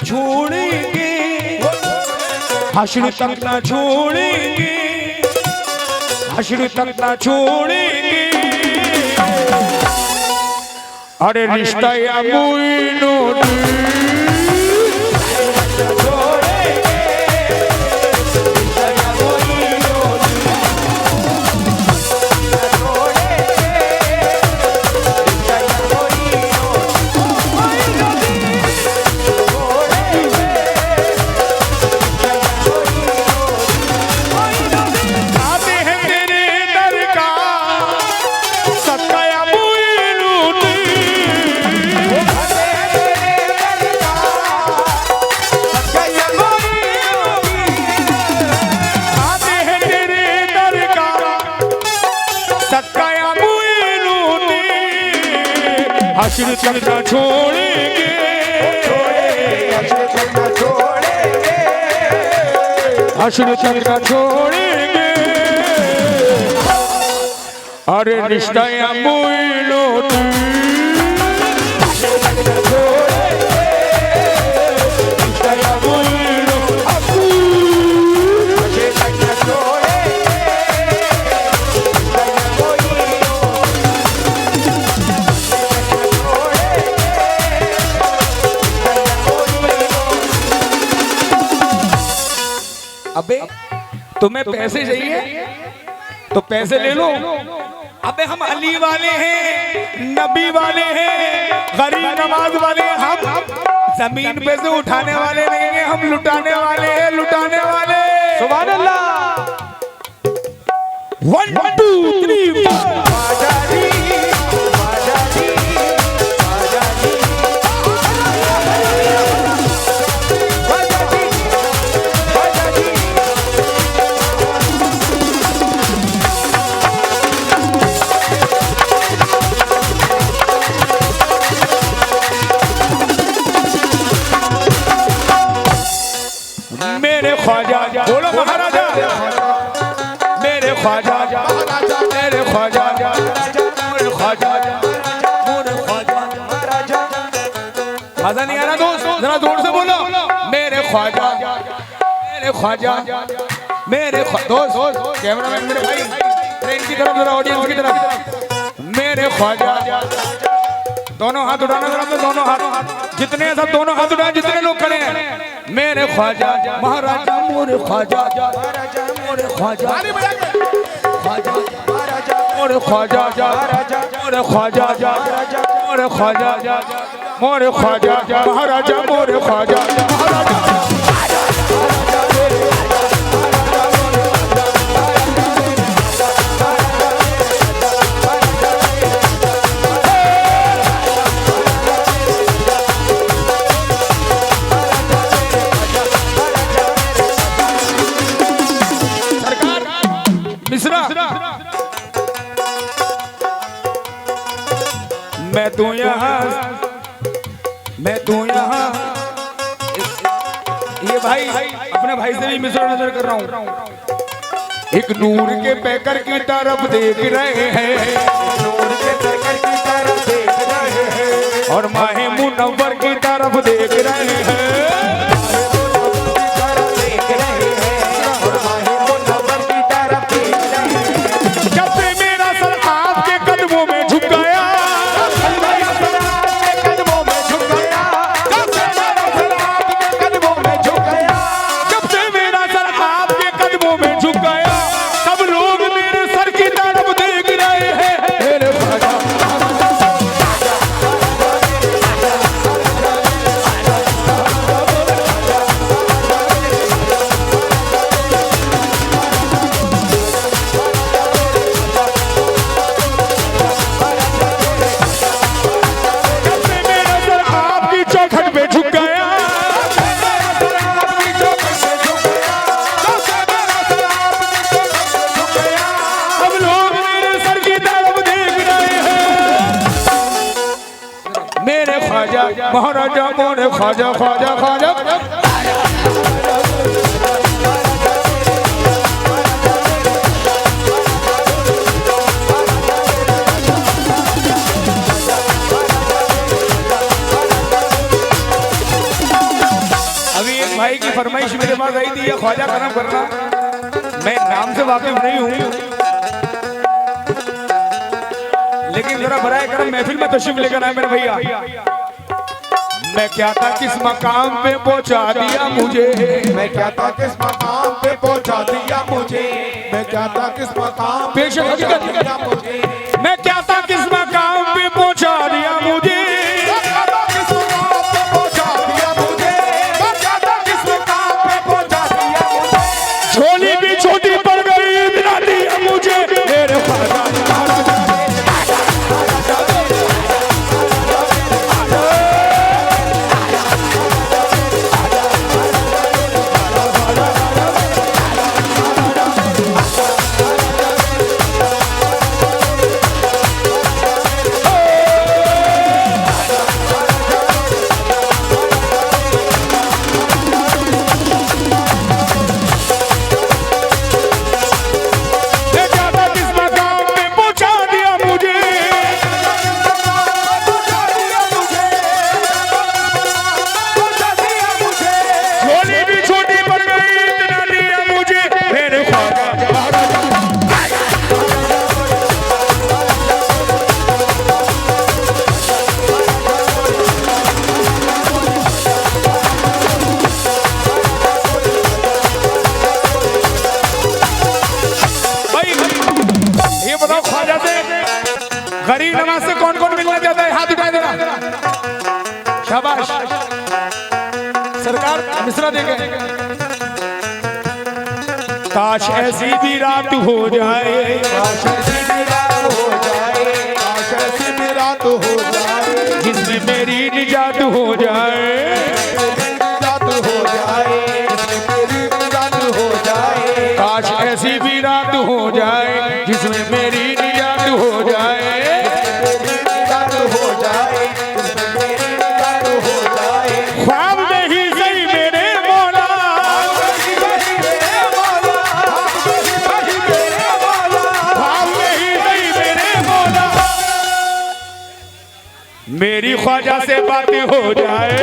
छोड़ेंगे, हश्र तक ना छोड़ेंगे, हश्र तक ना छोड़ेंगे। अरे रिश्ता या मोइनुद्दीन हश्र तक ना छोड़ेंगे, हश्र तक ना छोड़ेंगे, हश्र तक ना छोड़ेंगे। अरे रिश्ता या मोइनुद्दीन हश्र तक ना छोड़ेंगे, रिश्ता या मोइनुद्दीन हश्र तक ना छोड़ेंगे। अबे तुम्हें पैसे चाहिए तो पैसे ले लो। अबे हम अली वाले हैं, नबी वाले हैं, गरीब नवाज वाले हैं। हम जमीन पे से उठाने वाले नहीं हैं, हम लुटाने वाले हैं, लुटाने वाले। सुभान अल्लाह। 1 2 3 मेरे ख्वाजा, बोलो महाराजा, मेरे ख्वाजा, मेरे ख्वाजा, मेरे ख्वाजा, मेरे ख्वाजा। मजा नहीं आ रहा दोस्त, जरा जोर से बोलो। मेरे ख्वाजा, मेरे ख्वाजा, मेरे दोस्त, कैमरामैन मेरे भाई, ट्रेन की तरफ जरा, ऑडियंस की तरफ। मेरे ख्वाजा, दोनों हाथ उठाना जरा, दोनों हाथ, जितने सब दोनों हाथ उठाए, जितने लोग खड़े हैं। मेरे ख्वाजा महाराजा, मोरे ख्वाजा, मोरे ख्वाजा, ख्वाजा मोरे ख्वाजा, मोरे ख्वाजा, मोरे ख्वाजा, मोरे ख्वाजा महाराजा, मोरे ख्वाजा महाराजा। मैं तू यहाँ, मैं तू यहाँ। ये भाई अपने भाई से भी मिसरा नजर कर रहा हूँ। एक नूर के पैकर की तरफ देख रहे हैं, नूर के पैकर की तरफ देख रहे हैं, और माहे मुनव्वर की तरफ देख रहे हैं। महाराजा मोरे ख्वाजा, ख्वाजा ख्वाजा। फरमाइश मेरे पास आई थी, ये ख्वाजा करम करना, मैं नाम से वाकिफ नहीं हूँ, लेकिन जरा बराए करम महफिल में तशरीफ लेकर आए मेरे भैया। मैं क्या था किस मकाम पे पहुंचा दिया मुझे, मैं क्या था किस मकाम पे पहुंचा दिया मुझे, मैं क्या था किस मकाम पे बेशक पहुंचा दिया मुझे, मैं क्या था किस मकाम पे पहुंचा दिया मुझे, मैं क्या था किस मकाम पे पहुंचा दिया मुझे, मैं क्या था किस मकाम पे पहुंचा दिया मुझे। झोली भी छोटी पड़ गई इतना दिया मुझे मेरे ख्वाजा। गरीब नवाज से कौन कौन मिलना चाहता है, हाथ उठाए देना, शाबाश। सरकार मिश्रा देंगे। काश ऐसी भी रात हो जाए, काश ऐसी भी रात हो जाए, काश ऐसी भी रात हो जाए, जिसमें मेरी निजात हो जाए, निजात हो जाए, मेरी निजात हो जाए। काश ऐसी भी रात हो जाए जिसमें मेरी निजात हो जाए, ख्वाब में ही सही मेरे मौला, ख्वाब में ही सही मेरे मौला, मेरी ख्वाजा से बात हो जाए।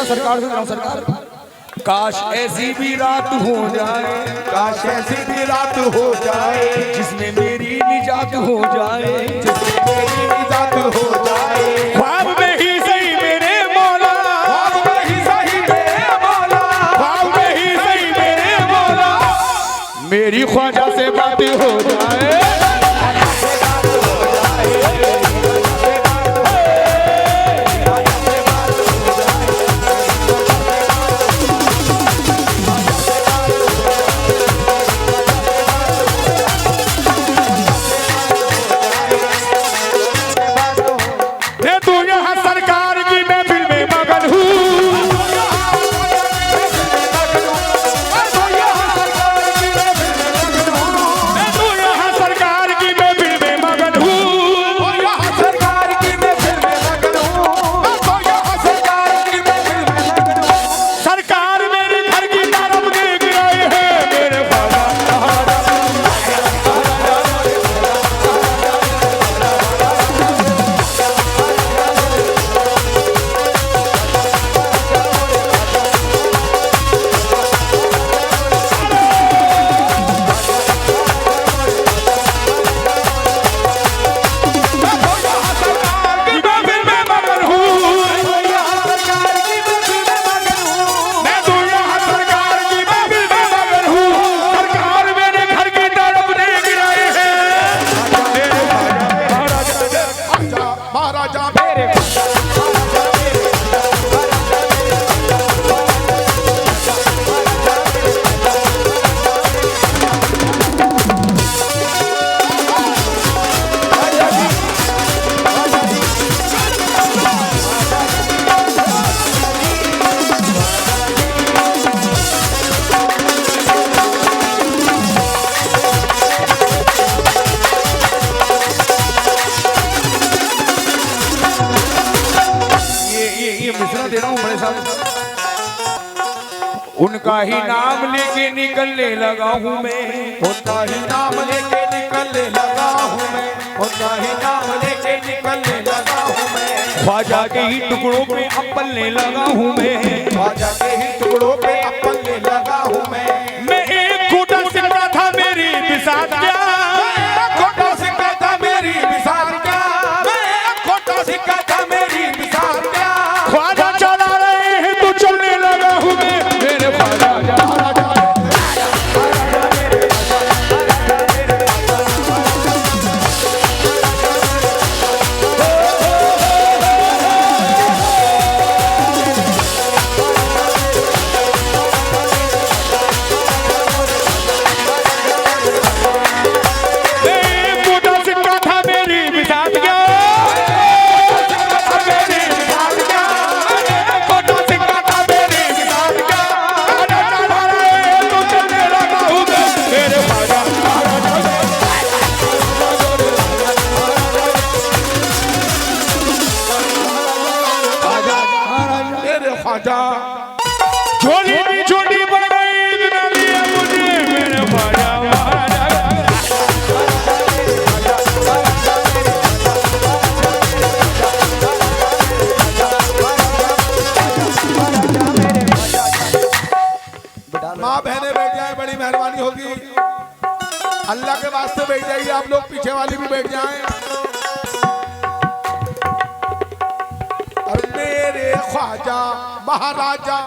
सरकार से सरकार, काश ऐसी भी रात हो जाए, काश ऐसी भी रात हो जाए, जिसमें मेरी निजात हो जाए, जिसमें मेरी निजात हो जाए। ख्वाब में ही सही मेरे मौला, ख्वाब में ही सही मेरे मौला, ख्वाब में ही सही मेरे मौला, मेरी ख्वाजा से बात हो जाए। सरकार उनका ही नाम लेके निकलने लगा हूँ मैं, उनका ही नाम लेके निकलने लगा हूँ मैं, उनका ही नाम लेके निकलने लगा हूँ मैं। ख्वाजा के ही टुकड़ों पे अपलने लगा हूँ मैं, ख्वाजा के ही टुकड़ों पे अपलने लगा हूँ मैं एक खोटा सिक्का था मेरी बिसात क्या, खोटा सिक्का था मेरी मिसाल क्या, खोटा सिक्का था मेरी मिसाल क्या। ख्वाजा चला रहे हैं तो चलने लगा हूँ मैं, मेरे ख्वाजा ख्वाजा झोली भी छोटी पड़ गई, इतना दिया मुझे मेरे ख्वाजा माँ बहने बैठ जाए, बड़ी मेहरबानी होगी। अल्लाह के वास्ते बैठ जाइए, आप लोग पीछे वाली भी बैठ जाएं। और मेरे ख्वाजा महाराजा